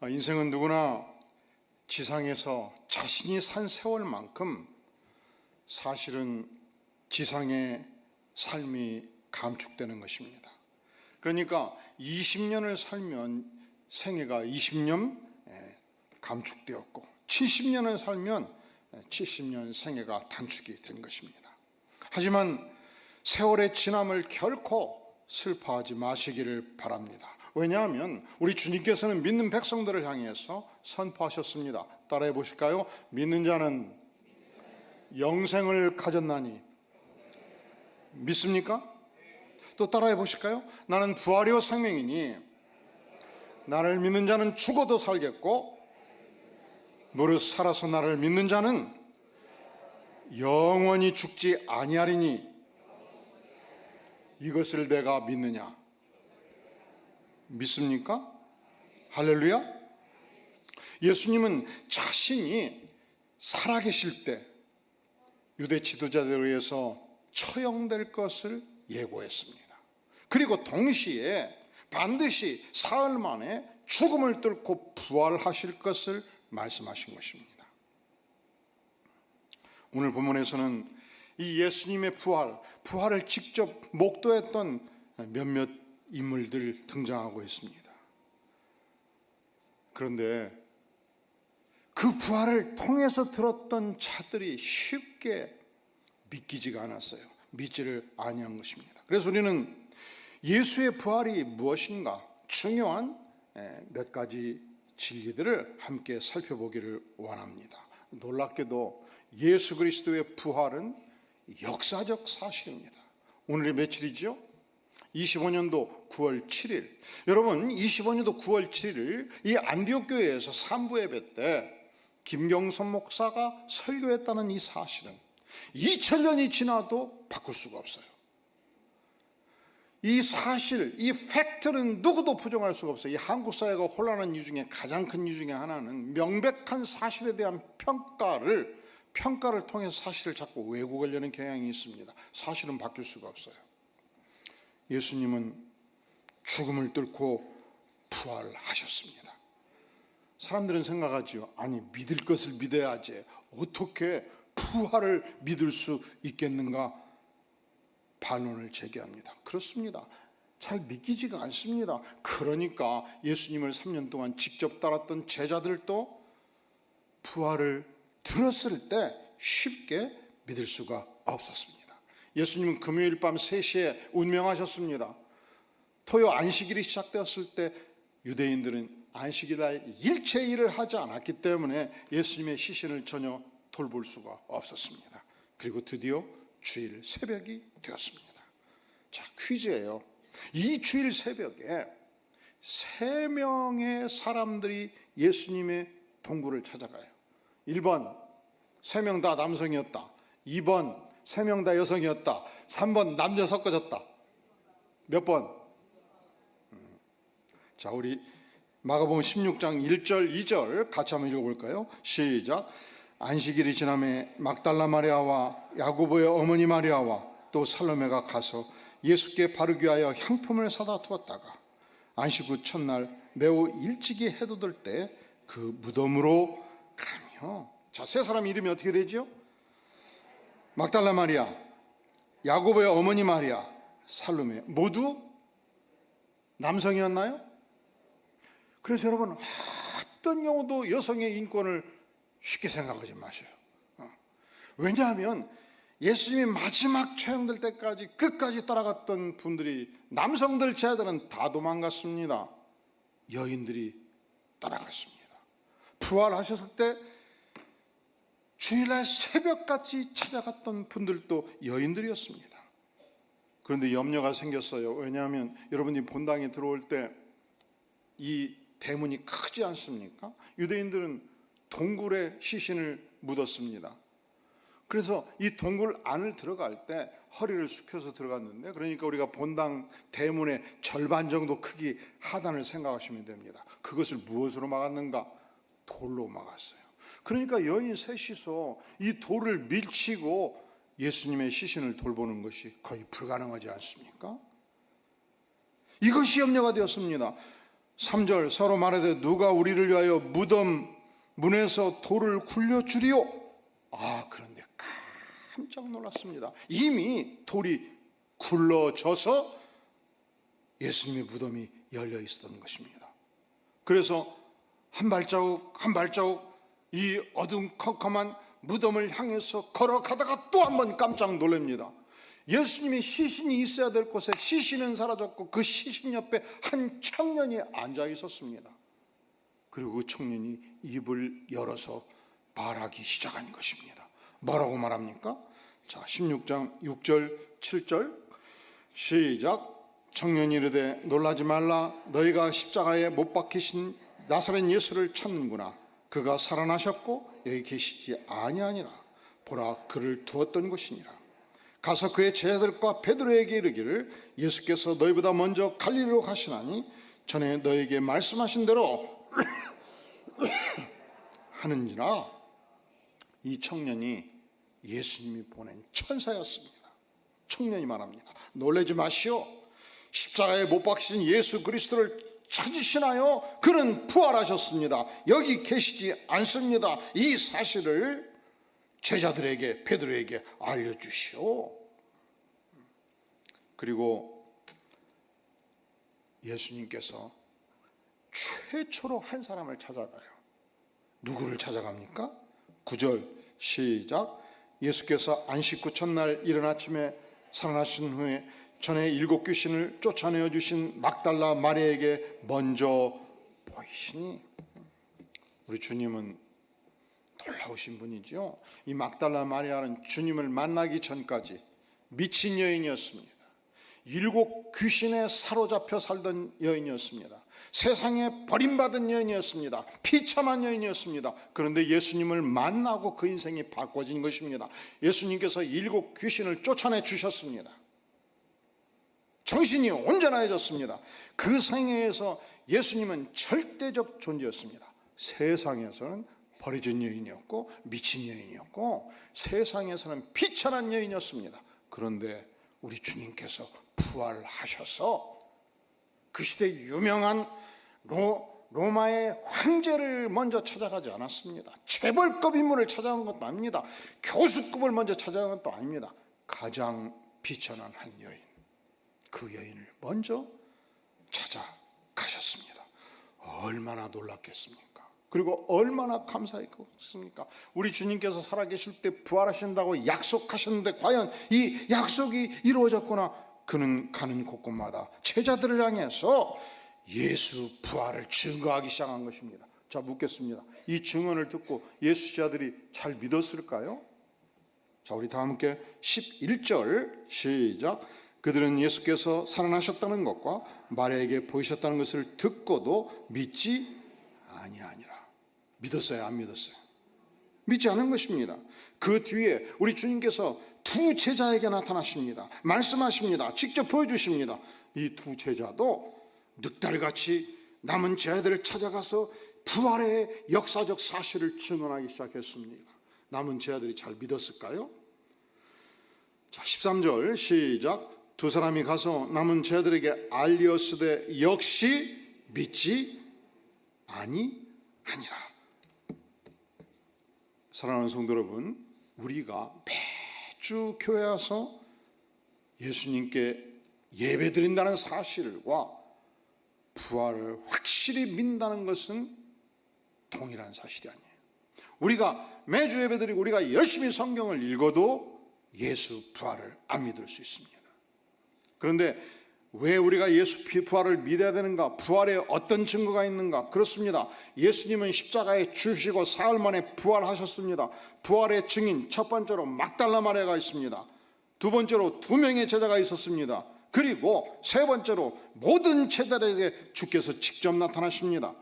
인생은 누구나 지상에서 자신이 산 세월만큼 사실은 지상의 삶이 감축되는 것입니다. 그러니까 20년을 살면 생애가 20년 감축되었고 70년을 살면 70년 생애가 단축이 된 것입니다. 하지만 세월의 지남을 결코 슬퍼하지 마시기를 바랍니다. 왜냐하면 우리 주님께서는 믿는 백성들을 향해서 선포하셨습니다. 따라해 보실까요? 믿는 자는 영생을 가졌나니. 믿습니까? 또 따라해 보실까요? 나는 부활이요 생명이니 나를 믿는 자는 죽어도 살겠고 무릇 살아서 나를 믿는 자는 영원히 죽지 아니하리니. 이것을 내가 믿느냐? 믿습니까? 할렐루야. 예수님은 자신이 살아계실 때 유대 지도자들에 의해서 처형될 것을 예고했습니다. 그리고 동시에 반드시 사흘 만에 죽음을 뚫고 부활하실 것을 말씀하신 것입니다. 오늘 본문에서는 이 예수님의 부활을 직접 목도했던 몇몇 인물들 등장하고 있습니다. 그런데 그 부활을 통해서 들었던 자들이 쉽게 믿기지가 않았어요. 믿지를 아니한 것입니다. 그래서 우리는 예수의 부활이 무엇인가 중요한 몇 가지 진리들을 함께 살펴보기를 원합니다. 놀랍게도 예수 그리스도의 부활은 역사적 사실입니다. 오늘이 며칠이죠? 25년도 9월 7일. 여러분, 25년도 9월 7일 이 안디옥 교회에서 산부 예배 때 김경선 목사가 설교했다는 이 사실은 2000년이 지나도 바꿀 수가 없어요. 이 사실, 이 팩트는 누구도 부정할 수가 없어요. 이 한국 사회가 혼란한 이유 중에 가장 큰 이유 중에 하나는 명백한 사실에 대한 평가를 통해서 사실을 자꾸 왜곡하려는 경향이 있습니다. 사실은 바뀔 수가 없어요. 예수님은 죽음을 뚫고 부활하셨습니다. 사람들은 생각하죠. 아니, 믿을 것을 믿어야지 어떻게 부활을 믿을 수 있겠는가 반론을 제기합니다. 그렇습니다. 잘 믿기지가 않습니다. 그러니까 예수님을 3년 동안 직접 따랐던 제자들도 부활을 들었을 때 쉽게 믿을 수가 없었습니다. 예수님은 금요일 밤 3시에 운명하셨습니다. 토요 안식일이 시작되었을 때 유대인들은 안식일날 일체 일을 하지 않았기 때문에 예수님의 시신을 전혀 돌볼 수가 없었습니다. 그리고 드디어 주일 새벽이 되었습니다. 자, 퀴즈예요. 이 주일 새벽에 3명의 사람들이 예수님의 동굴을 찾아가요. 1번 3명 다 남성이었다. 2번 3명 다 여성이었다. 3번 남녀 섞어졌다. 몇 번? 자, 우리 마가복음 16장 1절 2절 같이 한번 읽어볼까요? 시작. 안식일이 지남에 막달라 마리아와 야고보의 어머니 마리아와 또 살로메가 가서 예수께 바르기 위하여 향품을 사다 두었다가 안식 후 첫날 매우 일찍이 해도 들 때 그 무덤으로 가며. 자, 세 사람 이름이 어떻게 되죠? 막달라 마리아, 야고보의 어머니 마리아, 살로메. 모두 남성이었나요? 그래서 여러분, 어떤 경우도 여성의 인권을 쉽게 생각하지 마세요. 왜냐하면 예수님이 마지막 처형될 때까지 끝까지 따라갔던 분들이, 남성들 제자들은 다 도망갔습니다. 여인들이 따라갔습니다. 부활하셨을 때 주일날 새벽같이 찾아갔던 분들도 여인들이었습니다. 그런데 염려가 생겼어요. 왜냐하면 여러분이 본당에 들어올 때 이 대문이 크지 않습니까? 유대인들은 동굴에 시신을 묻었습니다. 그래서 이 동굴 안을 들어갈 때 허리를 숙여서 들어갔는데, 그러니까 우리가 본당 대문의 절반 정도 크기 하단을 생각하시면 됩니다. 그것을 무엇으로 막았는가? 돌로 막았어요. 그러니까 여인 셋이서 이 돌을 밀치고 예수님의 시신을 돌보는 것이 거의 불가능하지 않습니까? 이것이 염려가 되었습니다. 3절 서로 말하되 누가 우리를 위하여 무덤 문에서 돌을 굴려주리요. 그런데 깜짝 놀랐습니다. 이미 돌이 굴러져서 예수님의 무덤이 열려 있었던 것입니다. 그래서 한 발자국 한 발자국 이 어둠컴컴한 무덤을 향해서 걸어가다가 또 한 번 깜짝 놀랍니다. 예수님이 시신이 있어야 될 곳에 시신은 사라졌고 그 시신 옆에 한 청년이 앉아 있었습니다. 그리고 그 청년이 입을 열어서 말하기 시작한 것입니다. 뭐라고 말합니까? 자, 16장 6절 7절 시작. 청년이 이르되 놀라지 말라. 너희가 십자가에 못 박히신 나사렛 예수를 찾는구나. 그가 살아나셨고 여기 계시지 아니하니라. 보라, 그를 두었던 곳이니라. 가서 그의 제자들과 베드로에게 이르기를 예수께서 너희보다 먼저 갈릴리로 가시나니 전에 너희에게 말씀하신 대로 하는지라. 이 청년이 예수님이 보낸 천사였습니다. 청년이 말합니다. 놀라지 마시오. 십자가에 못 박히신 예수 그리스도를 찾으시나요? 그는 부활하셨습니다. 여기 계시지 않습니다. 이 사실을 제자들에게 베드로에게 알려주시오. 그리고 예수님께서 최초로 한 사람을 찾아가요. 누구를 찾아갑니까? 9절 시작. 예수께서 안식 후 첫날 이른 아침에 살아나신 후에 전에 7 귀신을 쫓아내어 주신 막달라 마리아에게 먼저 보이시니. 우리 주님은 놀라우신 분이죠. 이 막달라 마리아는 주님을 만나기 전까지 미친 여인이었습니다. 7 귀신에 사로잡혀 살던 여인이었습니다. 세상에 버림받은 여인이었습니다. 비참한 여인이었습니다. 그런데 예수님을 만나고 그 인생이 바꿔진 것입니다. 예수님께서 7 귀신을 쫓아내 주셨습니다. 정신이 온전해졌습니다. 그 생애에서 예수님은 절대적 존재였습니다. 세상에서는 버려진 여인이었고 미친 여인이었고 세상에서는 비천한 여인이었습니다. 그런데 우리 주님께서 부활하셔서 그 시대 유명한 로마의 황제를 먼저 찾아가지 않았습니다. 재벌급 인물을 찾아간 것도 아닙니다. 교수급을 먼저 찾아간 것도 아닙니다. 가장 비천한 한 여인, 그 여인을 먼저 찾아가셨습니다. 얼마나 놀랐겠습니까? 그리고 얼마나 감사했겠습니까? 우리 주님께서 살아계실 때 부활하신다고 약속하셨는데 과연 이 약속이 이루어졌구나. 그는 가는 곳곳마다 제자들을 향해서 예수 부활을 증거하기 시작한 것입니다. 자, 묻겠습니다. 이 증언을 듣고 예수 제자들이 잘 믿었을까요? 자, 우리 다 함께 11절 시작. 그들은 예수께서 살아나셨다는 것과 마리아에게 보이셨다는 것을 듣고도 믿지 아니하니라. 믿었어요? 안 믿었어요? 믿지 않은 것입니다. 그 뒤에 우리 주님께서 2 제자에게 나타나십니다. 말씀하십니다. 직접 보여주십니다. 이 2 제자도 늑달같이 남은 제자들을 찾아가서 부활의 역사적 사실을 증언하기 시작했습니다. 남은 제자들이 잘 믿었을까요? 자, 13절 시작. 2 사람이 가서 남은 제자들에게 알리었으되 역시 믿지 아니하니라. 사랑하는 성도 여러분, 우리가 매주 교회 와서 예수님께 예배드린다는 사실과 부활을 확실히 믿는다는 것은 동일한 사실이 아니에요. 우리가 매주 예배드리고 우리가 열심히 성경을 읽어도 예수 부활을 안 믿을 수 있습니다. 그런데 왜 우리가 예수 부활을 믿어야 되는가? 부활에 어떤 증거가 있는가? 그렇습니다. 예수님은 십자가에 죽으시고 사흘 만에 부활하셨습니다. 부활의 증인 첫 번째로 막달라 마리아가 있습니다. 두 번째로 2명의 제자가 있었습니다. 그리고 세 번째로 모든 제자들에게 주께서 직접 나타나십니다.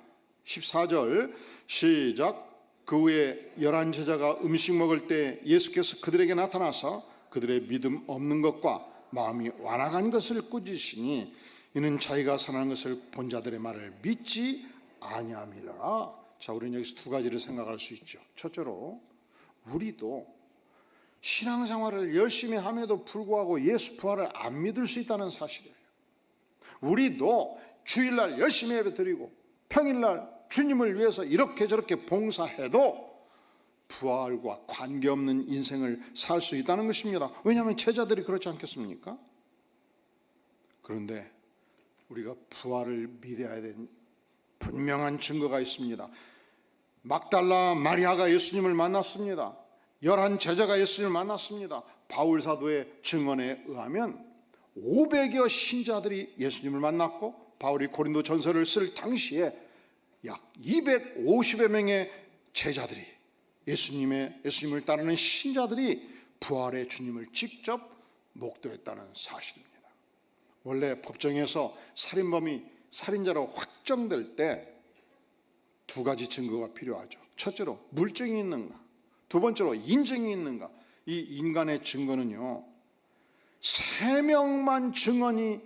14절 시작. 그 후에 11 제자가 음식 먹을 때 예수께서 그들에게 나타나서 그들의 믿음 없는 것과 마음이 완악한 것을 꾸짖으시니 이는 자기가 선한 것을 본 자들의 말을 믿지 아니함이라. 자, 우리는 여기서 2 가지를 생각할 수 있죠. 첫째로 우리도 신앙생활을 열심히 함에도 불구하고 예수 부활을 안 믿을 수 있다는 사실이에요. 우리도 주일날 열심히 예배드리고 평일날 주님을 위해서 이렇게 저렇게 봉사해도 부활과 관계없는 인생을 살 수 있다는 것입니다. 왜냐하면 제자들이 그렇지 않겠습니까? 그런데 우리가 부활을 믿어야 되는 분명한 증거가 있습니다. 막달라 마리아가 예수님을 만났습니다. 11 제자가 예수님을 만났습니다. 바울 사도의 증언에 의하면 500여 신자들이 예수님을 만났고, 바울이 고린도 전서를 쓸 당시에 약 250여 명의 제자들이, 예수님을 따르는 신자들이 부활의 주님을 직접 목도했다는 사실입니다. 원래 법정에서 살인범이 살인자로 확정될 때 두 가지 증거가 필요하죠. 첫째로 물증이 있는가, 두 번째로 인증이 있는가. 이 인간의 증거는요, 3명만 증언이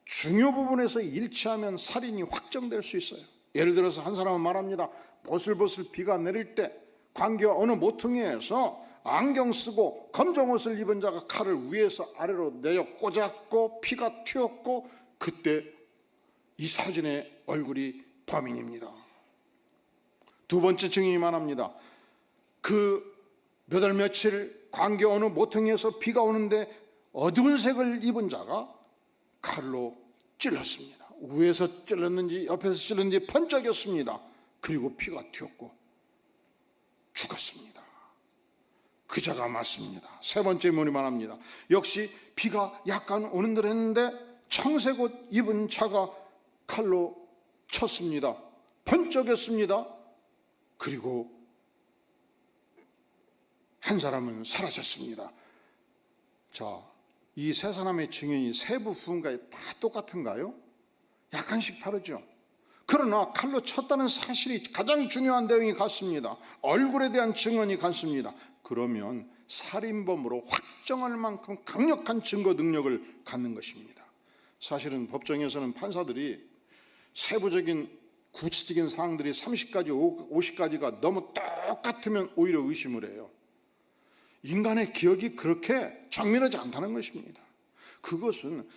중요 부분에서 일치하면 살인이 확정될 수 있어요. 예를 들어서 한 사람은 말합니다. 보슬보슬 비가 내릴 때 광교 어느 모퉁이에서 안경 쓰고 검정 옷을 입은 자가 칼을 위에서 아래로 내려 꽂았고 피가 튀었고, 그때 이 사진의 얼굴이 범인입니다. 두 번째 증인이 말합니다. 그 몇 월 며칠 광교 어느 모퉁이에서 비가 오는데 어두운 색을 입은 자가 칼로 찔렀습니다. 위에서 찔렀는지 옆에서 찔렀는지 번쩍였습니다. 그리고 피가 튀었고 죽었습니다. 그 자가 맞습니다. 세 번째 인물이 말합니다. 역시 비가 약간 오는 듯 했는데 청색 옷 입은 자가 칼로 쳤습니다. 번쩍였습니다. 그리고 한 사람은 사라졌습니다. 자, 이 세 사람의 증인이 세부 부분까지 다 똑같은가요? 약간씩 다르죠. 그러나 칼로 쳤다는 사실이 가장 중요한 내용이 같습니다. 얼굴에 대한 증언이 같습니다. 그러면 살인범으로 확정할 만큼 강력한 증거 능력을 갖는 것입니다. 사실은 법정에서는 판사들이 세부적인 구체적인 사항들이 30가지, 50가지가 너무 똑같으면 오히려 의심을 해요. 인간의 기억이 그렇게 정밀하지 않다는 것입니다. 그것은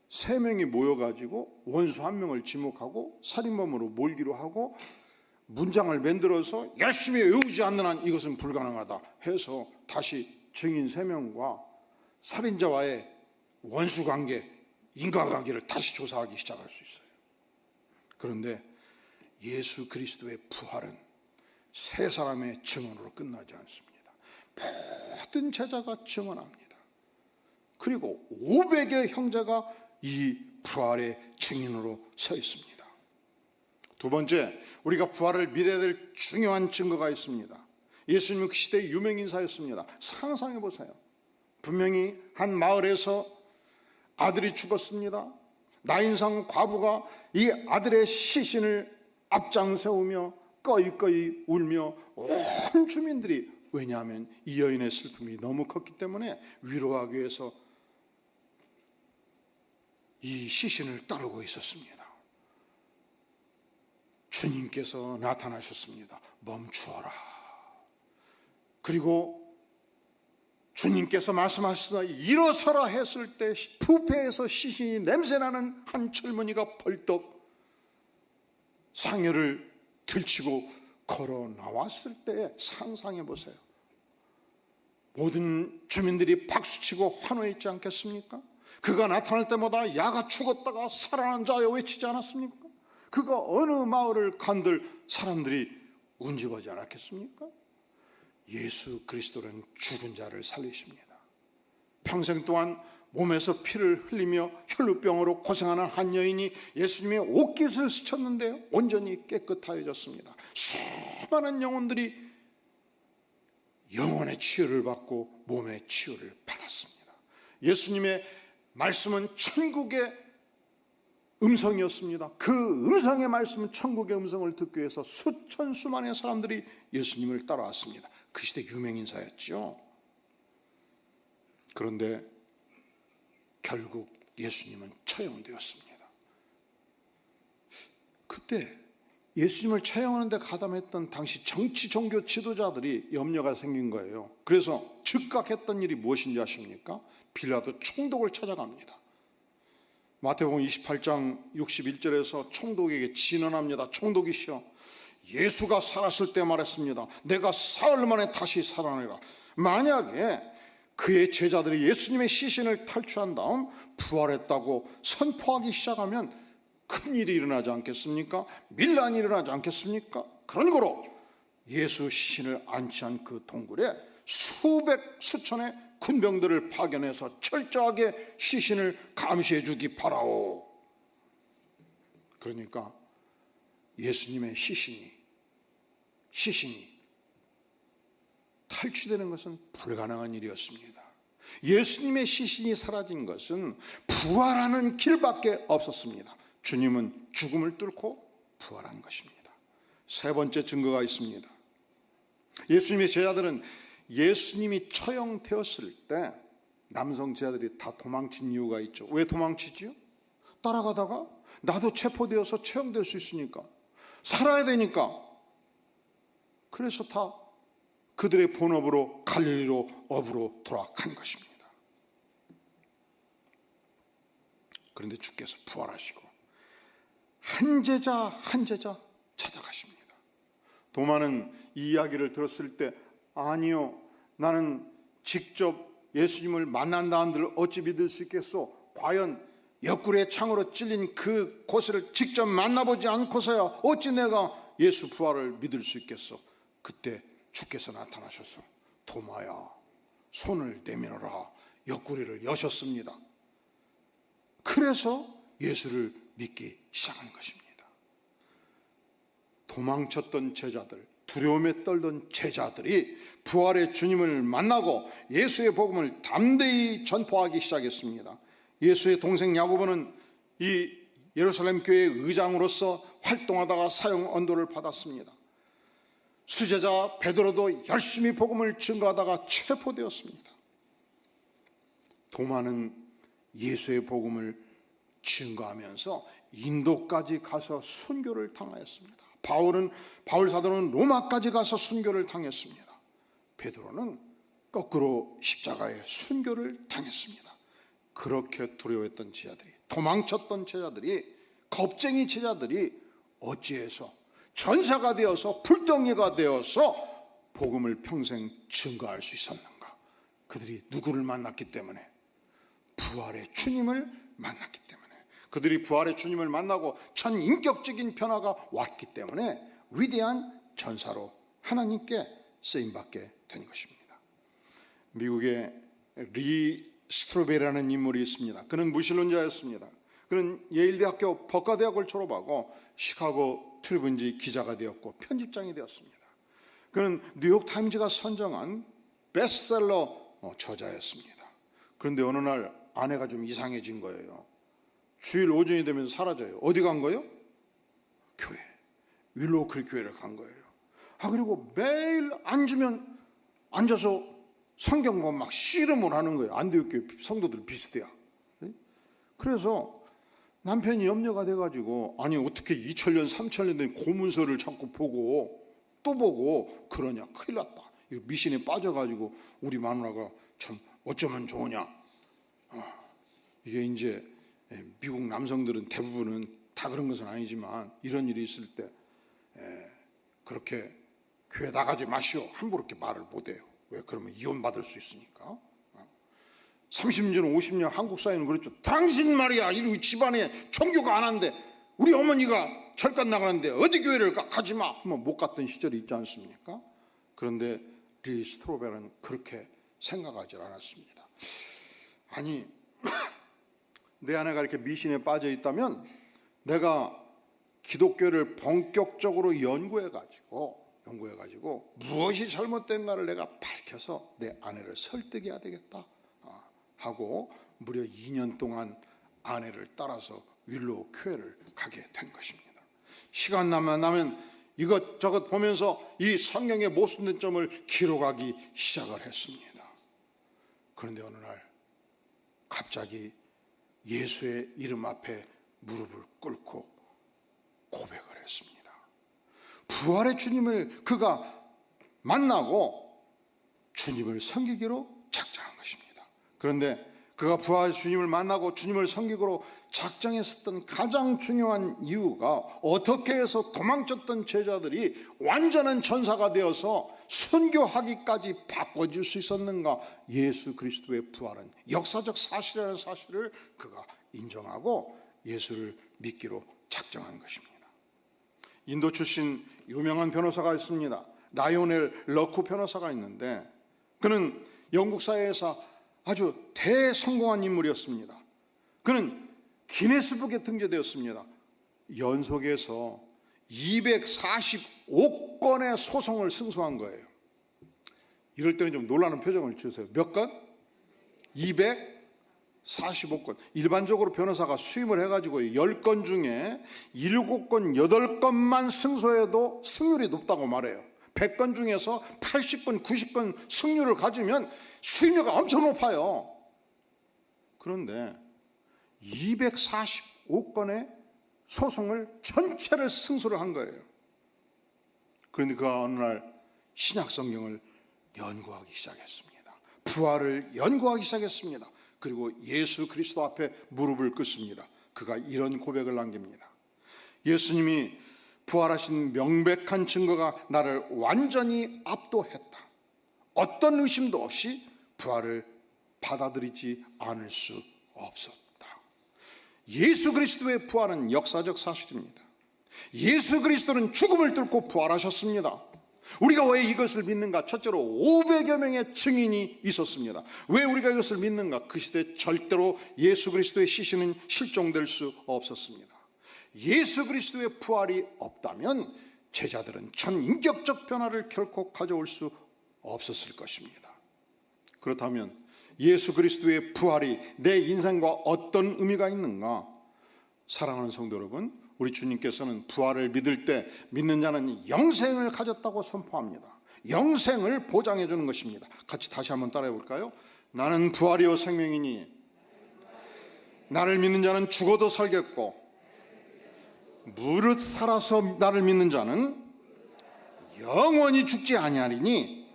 3명이 모여가지고 원수 1명을 지목하고 살인범으로 몰기로 하고 문장을 만들어서 열심히 외우지 않는 한 이것은 불가능하다 해서 다시 증인 3명과 살인자와의 원수관계, 인과관계를 다시 조사하기 시작할 수 있어요. 그런데 예수 그리스도의 부활은 세 사람의 증언으로 끝나지 않습니다. 모든 제자가 증언합니다. 그리고 500의 형제가 이 부활의 증인으로 서 있습니다. 두 번째, 우리가 부활을 믿어야 될 중요한 증거가 있습니다. 예수님은 그 시대의 유명인사였습니다. 상상해 보세요. 분명히 한 마을에서 아들이 죽었습니다. 나인상 과부가 이 아들의 시신을 앞장 세우며 꺼이꺼이 울며 온 주민들이, 왜냐하면 이 여인의 슬픔이 너무 컸기 때문에 위로하기 위해서 이 시신을 따르고 있었습니다. 주님께서 나타나셨습니다. 멈추어라. 그리고 주님께서 말씀하시다 일어서라 했을 때 부패에서 시신이 냄새나는 한 젊은이가 벌떡 상여를 들치고 걸어 나왔을 때 상상해 보세요. 모든 주민들이 박수치고 환호했지 않겠습니까? 그가 나타날 때마다 야가 죽었다가 살아난 자여 외치지 않았습니까? 그가 어느 마을을 간들 사람들이 운집하지 않았겠습니까? 예수 그리스도는 죽은 자를 살리십니다. 평생 동안 몸에서 피를 흘리며 혈루병으로 고생하는 한 여인이 예수님의 옷깃을 스쳤는데 온전히 깨끗하여졌습니다. 수많은 영혼들이 영혼의 치유를 받고 몸의 치유를 받았습니다. 예수님의 말씀은 천국의 음성이었습니다. 그 음성의 말씀은 천국의 음성을 듣기 위해서 수천 수만의 사람들이 예수님을 따라왔습니다. 그 시대 유명인사였죠. 그런데 결국 예수님은 처형되었습니다. 그때 예수님을 처형하는 데 가담했던 당시 정치 종교 지도자들이 염려가 생긴 거예요. 그래서 즉각했던 일이 무엇인지 아십니까? 빌라도 총독을 찾아갑니다. 마태복음 28장 61절에서 총독에게 진언합니다. 총독이시여, 예수가 살았을 때 말했습니다. 내가 사흘 만에 다시 살아나리라. 만약에 그의 제자들이 예수님의 시신을 탈취한 다음 부활했다고 선포하기 시작하면 큰일이 일어나지 않겠습니까? 밀란이 일어나지 않겠습니까? 그런 거로 예수 시신을 안치한 그 동굴에 수천의 군병들을 파견해서 철저하게 시신을 감시해 주기 바라오. 그러니까 예수님의 시신이 탈취되는 것은 불가능한 일이었습니다. 예수님의 시신이 사라진 것은 부활하는 길밖에 없었습니다. 주님은 죽음을 뚫고 부활한 것입니다. 세 번째 증거가 있습니다. 예수님의 제자들은 예수님이 처형되었을 때 남성 제자들이 다 도망친 이유가 있죠. 왜 도망치지요? 따라가다가 나도 체포되어서 처형될 수 있으니까, 살아야 되니까. 그래서 다 그들의 본업으로 갈릴리로 업으로 돌아간 것입니다. 그런데 주께서 부활하시고 한 제자 찾아가십니다. 도마는 이 이야기를 들었을 때, 아니요, 나는 직접 예수님을 만난다 한들 어찌 믿을 수 있겠소? 과연 옆구리에 창으로 찔린 그 곳을 직접 만나보지 않고서야 어찌 내가 예수 부활을 믿을 수 있겠소? 그때 주께서 나타나셔서 도마야, 손을 내밀어라. 옆구리를 여셨습니다. 그래서 예수를 믿기 시작한 것입니다. 도망쳤던 제자들, 두려움에 떨던 제자들이 부활의 주님을 만나고 예수의 복음을 담대히 전파하기 시작했습니다. 예수의 동생 야고보는 이 예루살렘 교회의 의장으로서 활동하다가 사형 언도를 받았습니다. 수제자 베드로도 열심히 복음을 증거하다가 체포되었습니다. 도마는 예수의 복음을 증거하면서 인도까지 가서 순교를 당하였습니다. 바울 사도는 로마까지 가서 순교를 당했습니다. 베드로는 거꾸로 십자가에 순교를 당했습니다. 그렇게 두려워했던 제자들이, 도망쳤던 제자들이, 겁쟁이 제자들이 어찌해서 전사가 되어서 불덩이가 되어서 복음을 평생 증거할 수 있었는가? 그들이 누구를 만났기 때문에? 부활의 주님을 만났기 때문에. 그들이 부활의 주님을 만나고 전인격적인 변화가 왔기 때문에 위대한 전사로 하나님께 쓰임받게 된 것입니다. 미국의 리 스트로베라는 인물이 있습니다. 그는 무신론자였습니다. 그는 예일대학교 법과대학을 졸업하고 시카고 트리뷴지 기자가 되었고 편집장이 되었습니다. 그는 뉴욕타임즈가 선정한 베스트셀러 저자였습니다. 그런데 어느 날 아내가 좀 이상해진 거예요. 주일 오전이 되면 사라져요. 어디 간 거예요? 교회, 윌로우 크릭 교회를 간 거예요. 그리고 매일 앉아서 성경 보면 막 씨름을 하는 거예요. 안디옥 교회 성도들 비슷해요. 그래서 남편이 염려가 돼가지고, 아니 어떻게 2000년 3000년 된 고문서를 자꾸 보고 또 보고 그러냐, 큰일 났다. 이거 미신에 빠져가지고 우리 마누라가 참 어쩌면 좋으냐. 이게 이제 미국 남성들은 대부분은 다 그런 것은 아니지만 이런 일이 있을 때 그렇게 교회 나가지 마시오 함부로 이렇게 말을 못해요. 왜? 그러면 이혼받을 수 있으니까. 30년 50년 한국 사회는 그렇죠. 당신 말이야, 이 집안에 종교가 안 한데 우리 어머니가 절간 나가는데 어디 교회를 가지 마 하면 못 갔던 시절이 있지 않습니까? 그런데 리 스트로벨은 그렇게 생각하지 않았습니다. 아니 내 아내가 이렇게 미신에 빠져 있다면 내가 기독교를 본격적으로 연구해가지고 무엇이 잘못된가를 내가 밝혀서 내 아내를 설득해야 되겠다 하고 무려 2년 동안 아내를 따라서 윌로우 교회를 가게 된 것입니다. 시간 나면 이것저것 보면서 이 성경의 모순된 점을 기록하기 시작을 했습니다. 그런데 어느 날 갑자기 예수의 이름 앞에 무릎을 꿇고 고백을 했습니다. 부활의 주님을 그가 만나고 주님을 섬기기로 작정한 것입니다. 그런데 그가 부활의 주님을 만나고 주님을 섬기기로 작정에 섰던 가장 중요한 이유가 어떻게 해서 도망쳤던 제자들이 완전한 전사가 되어서 순교하기까지 바꿔줄 수 있었는가? 예수 그리스도의 부활은 역사적 사실이라는 사실을 그가 인정하고 예수를 믿기로 작정한 것입니다. 인도 출신 유명한 변호사가 있습니다. 라이오넬 러쿠 변호사가 있는데, 그는 영국 사회에서 아주 대성공한 인물이었습니다. 그는 기네스북에 등재되었습니다. 연속해서 245건의 소송을 승소한 거예요. 이럴 때는 좀 놀라는 표정을 지으세요. 몇 건? 245건. 일반적으로 변호사가 수임을 해가지고 10건 중에 7건, 8건만 승소해도 승률이 높다고 말해요. 100건 중에서 80건, 90건 승률을 가지면 수임료가 엄청 높아요. 그런데 245건의 소송을 전체를 승소를 한 거예요. 그런데 그가 어느 날 신약성경을 연구하기 시작했습니다. 부활을 연구하기 시작했습니다. 그리고 예수 그리스도 앞에 무릎을 꿇습니다. 그가 이런 고백을 남깁니다. 예수님이 부활하신 명백한 증거가 나를 완전히 압도했다. 어떤 의심도 없이 부활을 받아들이지 않을 수 없었다. 예수 그리스도의 부활은 역사적 사실입니다. 예수 그리스도는 죽음을 뚫고 부활하셨습니다. 우리가 왜 이것을 믿는가? 첫째로 500여 명의 증인이 있었습니다. 왜 우리가 이것을 믿는가? 그 시대 절대로 예수 그리스도의 시신은 실종될 수 없었습니다. 예수 그리스도의 부활이 없다면 제자들은 전인격적 변화를 결코 가져올 수 없었을 것입니다. 그렇다면 예수 그리스도의 부활이 내 인생과 어떤 의미가 있는가? 사랑하는 성도 여러분, 우리 주님께서는 부활을 믿을 때 믿는 자는 영생을 가졌다고 선포합니다. 영생을 보장해 주는 것입니다. 같이 다시 한번 따라해 볼까요? 나는 부활이요 생명이니 나를 믿는 자는 죽어도 살겠고 무릇 살아서 나를 믿는 자는 영원히 죽지 아니하리니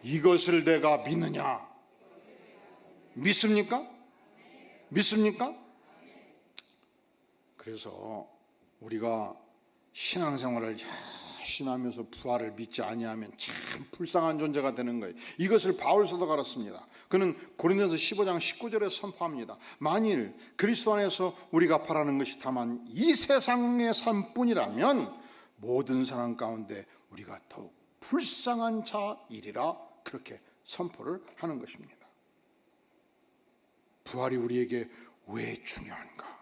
이것을 내가 믿느냐? 믿습니까? 믿습니까? 그래서 우리가 신앙생활을 열심히 하면서 부활을 믿지 아니하면 참 불쌍한 존재가 되는 거예요. 이것을 바울 사도가 알았습니다. 그는 고린도서 15장 19절에 선포합니다. 만일 그리스도 안에서 우리가 바라는 것이 다만 이 세상의 삶뿐이라면 모든 사람 가운데 우리가 더욱 불쌍한 자이리라, 그렇게 선포를 하는 것입니다. 부활이 우리에게 왜 중요한가?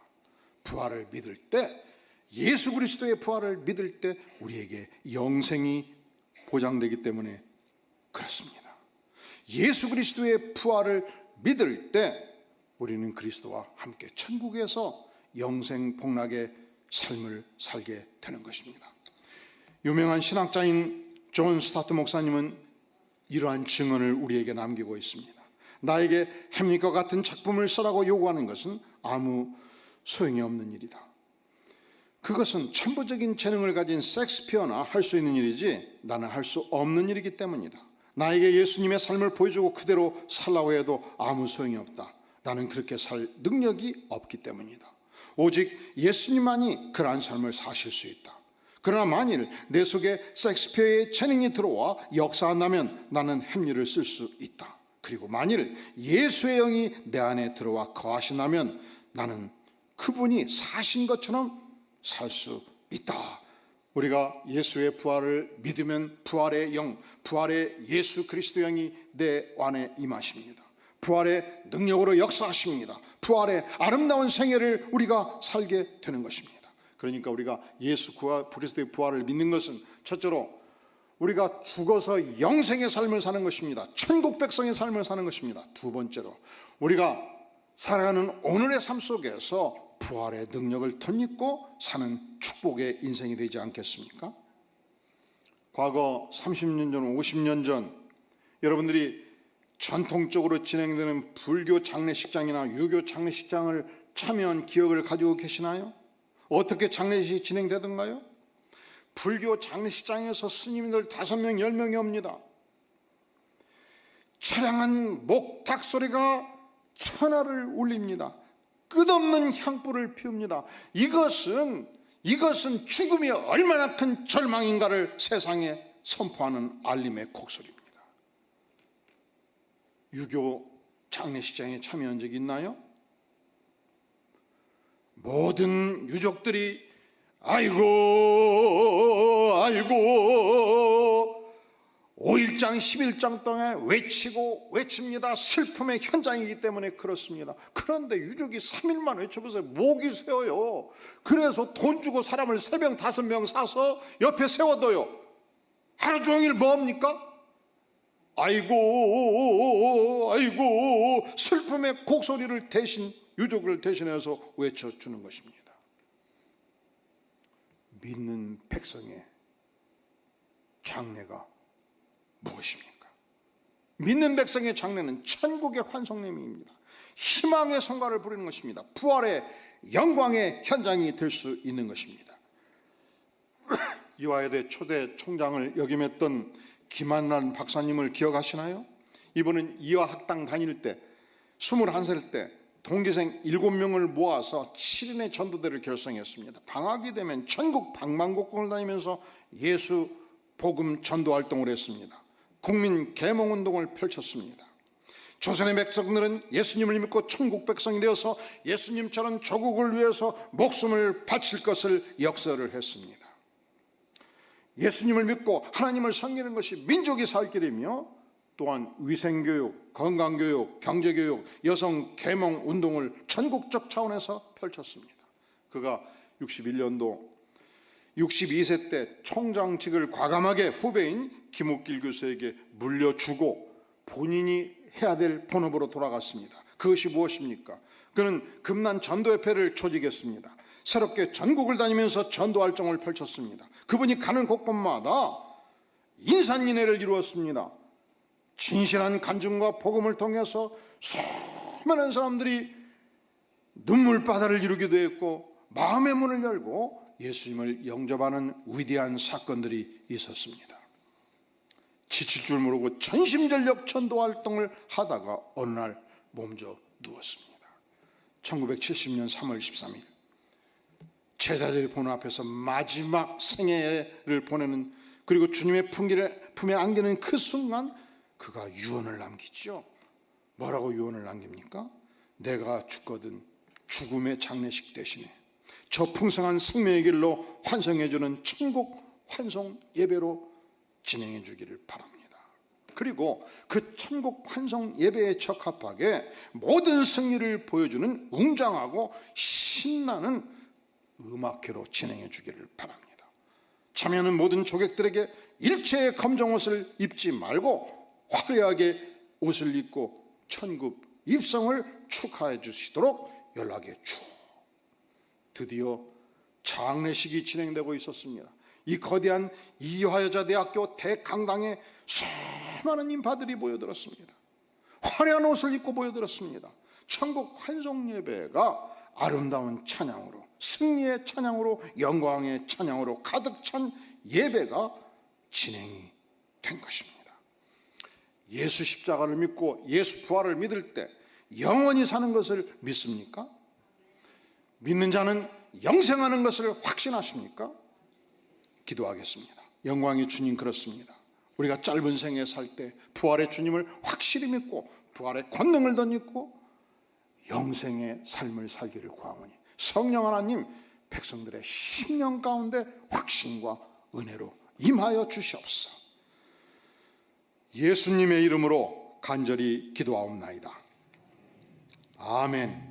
부활을 믿을 때, 예수 그리스도의 부활을 믿을 때 우리에게 영생이 보장되기 때문에 그렇습니다. 예수 그리스도의 부활을 믿을 때 우리는 그리스도와 함께 천국에서 영생 복락의 삶을 살게 되는 것입니다. 유명한 신학자인 존 스타트 목사님은 이러한 증언을 우리에게 남기고 있습니다. 나에게 햄릿과 같은 작품을 쓰라고 요구하는 것은 아무 소용이 없는 일이다. 그것은 천부적인 재능을 가진 셰익스피어나 할 수 있는 일이지 나는 할 수 없는 일이기 때문이다. 나에게 예수님의 삶을 보여주고 그대로 살라고 해도 아무 소용이 없다. 나는 그렇게 살 능력이 없기 때문이다. 오직 예수님만이 그러한 삶을 사실 수 있다. 그러나 만일 내 속에 셰익스피어의 재능이 들어와 역사한다면 나는 햄릿을 쓸 수 있다. 그리고 만일 예수의 영이 내 안에 들어와 거하신다면 나는 그분이 사신 것처럼 살 수 있다. 우리가 예수의 부활을 믿으면 부활의 영, 부활의 예수 그리스도 영이 내 안에 임하십니다. 부활의 능력으로 역사하십니다. 부활의 아름다운 생애를 우리가 살게 되는 것입니다. 그러니까 우리가 예수 그리스도의 부활을 믿는 것은 첫째로 우리가 죽어서 영생의 삶을 사는 것입니다. 천국 백성의 삶을 사는 것입니다. 두 번째로 우리가 살아가는 오늘의 삶 속에서 부활의 능력을 덧입고 사는 축복의 인생이 되지 않겠습니까? 과거 30년 전, 50년 전 여러분들이 전통적으로 진행되는 불교 장례식장이나 유교 장례식장을 참여한 기억을 가지고 계시나요? 어떻게 장례식이 진행되던가요? 불교 장례식장에서 스님들 5명, 10명이 옵니다. 처량한 목탁 소리가 천하를 울립니다. 끝없는 향불을 피웁니다. 이것은 죽음이 얼마나 큰 절망인가를 세상에 선포하는 알림의 곡소리입니다. 유교 장례식장에 참여한 적이 있나요? 모든 유족들이 아이고 5일장 10일장 동안 외칩니다. 슬픔의 현장이기 때문에 그렇습니다. 그런데 유족이 3일만 외쳐보세요. 목이 세어요. 그래서 돈 주고 사람을 3명 5명 사서 옆에 세워둬요. 하루 종일 뭡니까? 아이고 슬픔의 곡소리를 대신 유족을 대신해서 외쳐주는 것입니다. 믿는 백성의 장례가 무엇입니까? 믿는 백성의 장례는 천국의 환송님입니다. 희망의 성가를 부르는 것입니다. 부활의 영광의 현장이 될 수 있는 것입니다. 이화여대 초대 총장을 역임했던 김한란 박사님을 기억하시나요? 이분은 이화학당 다닐 때 21살 때 동기생 7명을 모아서 7인의 전도대를 결성했습니다. 방학이 되면 전국 방방곡곡을 다니면서 예수 복음 전도 활동을 했습니다. 국민 계몽운동을 펼쳤습니다. 조선의 백성들은 예수님을 믿고 천국 백성이 되어서 예수님처럼 조국을 위해서 목숨을 바칠 것을 역설을 했습니다. 예수님을 믿고 하나님을 섬기는 것이 민족이 살 길이며 또한 위생교육, 건강교육, 경제교육, 여성 계몽운동을 전국적 차원에서 펼쳤습니다. 그가 61년도 62세 때 총장직을 과감하게 후배인 김옥길 교수에게 물려주고 본인이 해야 될 본업으로 돌아갔습니다. 그것이 무엇입니까? 그는 금난 전도협회를 조직했습니다. 새롭게 전국을 다니면서 전도활동을 펼쳤습니다. 그분이 가는 곳곳마다 인산인해를 이루었습니다. 진실한 간증과 복음을 통해서 수많은 사람들이 눈물바다를 이루기도 했고 마음의 문을 열고 예수님을 영접하는 위대한 사건들이 있었습니다. 지칠 줄 모르고 전심전력 전도활동을 하다가 어느 날 몸져 누웠습니다. 1970년 3월 13일 제자들이 보는 앞에서 마지막 생애를 보내는, 그리고 주님의 품에 안기는 그 순간 그가 유언을 남기죠. 뭐라고 유언을 남깁니까? 내가 죽거든 죽음의 장례식 대신에 저 풍성한 생명의 길로 환송해주는 천국 환송 예배로 진행해 주기를 바랍니다. 그리고 그 천국 환송 예배에 적합하게 모든 승리를 보여주는 웅장하고 신나는 음악회로 진행해 주기를 바랍니다. 참여하는 모든 조객들에게 일체의 검정 옷을 입지 말고 화려하게 옷을 입고 천국 입성을 축하해 주시도록 연락해 주오. 드디어 장례식이 진행되고 있었습니다. 이 거대한 이화여자대학교 대강당에 수많은 인파들이 모여들었습니다. 화려한 옷을 입고 모여들었습니다. 천국 환송 예배가 아름다운 찬양으로, 승리의 찬양으로, 영광의 찬양으로 가득 찬 예배가 진행이 된 것입니다. 예수 십자가를 믿고 예수 부활을 믿을 때 영원히 사는 것을 믿습니까? 믿는 자는 영생하는 것을 확신하십니까? 기도하겠습니다. 영광의 주님, 그렇습니다. 우리가 짧은 생에 살 때 부활의 주님을 확실히 믿고 부활의 권능을 덧입고 영생의 삶을 살기를 구하오니 성령 하나님 백성들의 심령 가운데 확신과 은혜로 임하여 주시옵소서. 예수님의 이름으로 간절히 기도하옵나이다. 아멘.